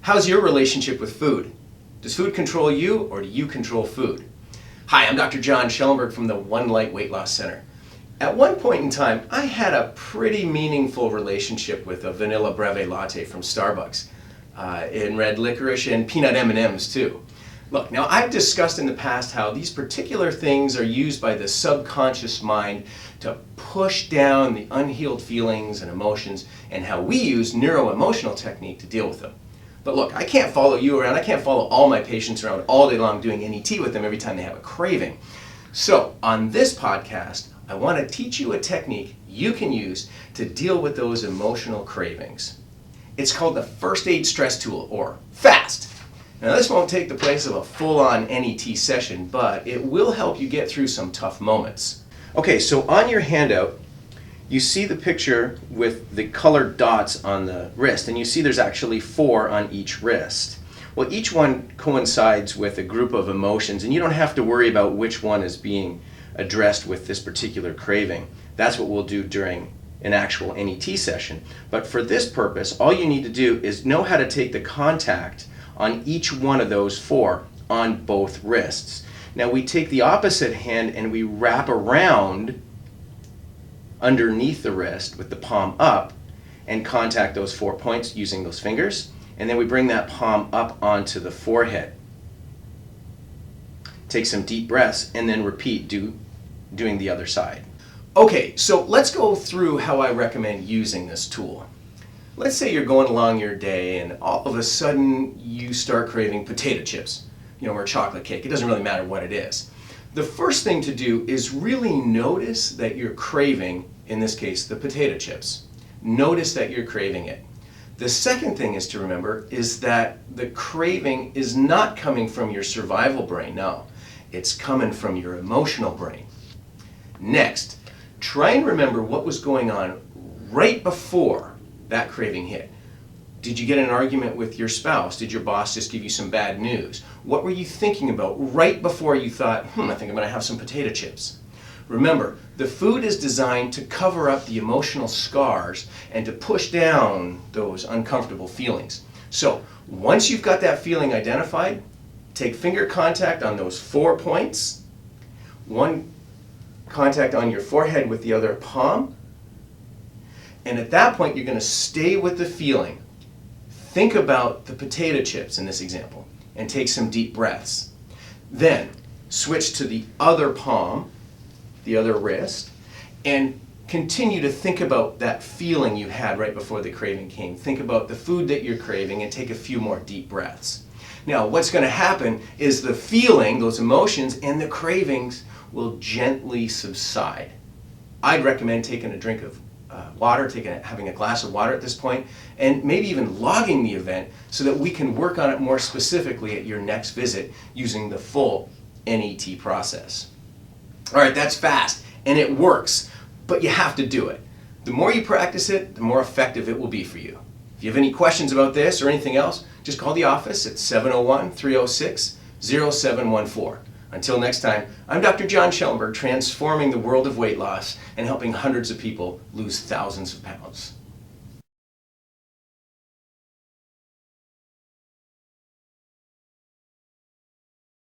How's your relationship with food? Does food control you, or do you control food? Hi, I'm Dr. John Schellenberg from the One Light Weight Loss Center. At one point in time, I had a pretty meaningful relationship with a vanilla breve latte from Starbucks, in red licorice and peanut M&Ms too. Look, now I've discussed in the past how these particular things are used by the subconscious mind to push down the unhealed feelings and emotions, and how we use neuro-emotional technique to deal with them. But look, I can't follow you around, I can't follow all my patients around all day long doing NET with them every time they have a craving. So on this podcast, I want to teach you a technique you can use to deal with those emotional cravings. It's called the First Aid Stress Tool, or FAST. Now this won't take the place of a full-on NET session, but it will help you get through some tough moments. Okay, so on your handout, you see the picture with the colored dots on the wrist, and you see there's actually 4 on each wrist. Well, each one coincides with a group of emotions, and you don't have to worry about which one is being addressed with this particular craving. That's what we'll do during an actual NET session. But for this purpose, all you need to do is know how to take the contact on each one of those 4 on both wrists. Now we take the opposite hand and we wrap around underneath the wrist with the palm up and contact those 4 points using those fingers, and then we bring that palm up onto the forehead. Take some deep breaths and then repeat doing the other side. Okay, so let's go through how I recommend using this tool. Let's say you're going along your day and all of a sudden you start craving potato chips, or chocolate cake. It doesn't really matter what it is. The first thing to do is really notice that you're craving, in this case, the potato chips. Notice that you're craving it. The second thing is to remember is that the craving is not coming from your survival brain, no. It's coming from your emotional brain. Next, try and remember what was going on right before that craving hit. Did you get in an argument with your spouse? Did your boss just give you some bad news? What were you thinking about right before you thought, I think I'm going to have some potato chips? Remember, the food is designed to cover up the emotional scars and to push down those uncomfortable feelings. So once you've got that feeling identified, take finger contact on those 4 points, one contact on your forehead with the other palm, and at that point you're going to stay with the feeling. Think about the potato chips in this example and take some deep breaths. Then switch to the other palm, the other wrist, and continue to think about that feeling you had right before the craving came. Think about the food that you're craving and take a few more deep breaths. Now what's going to happen is the feeling, those emotions, and the cravings will gently subside. I'd recommend taking a drink of water, having a glass of water at this point, and maybe even logging the event so that we can work on it more specifically at your next visit using the full NET process. All right, that's fast, and it works, but you have to do it. The more you practice it, the more effective it will be for you. If you have any questions about this or anything else, just call the office at 701-306-0714. Until next time, I'm Dr. John Schellenberg, transforming the world of weight loss and helping hundreds of people lose thousands of pounds.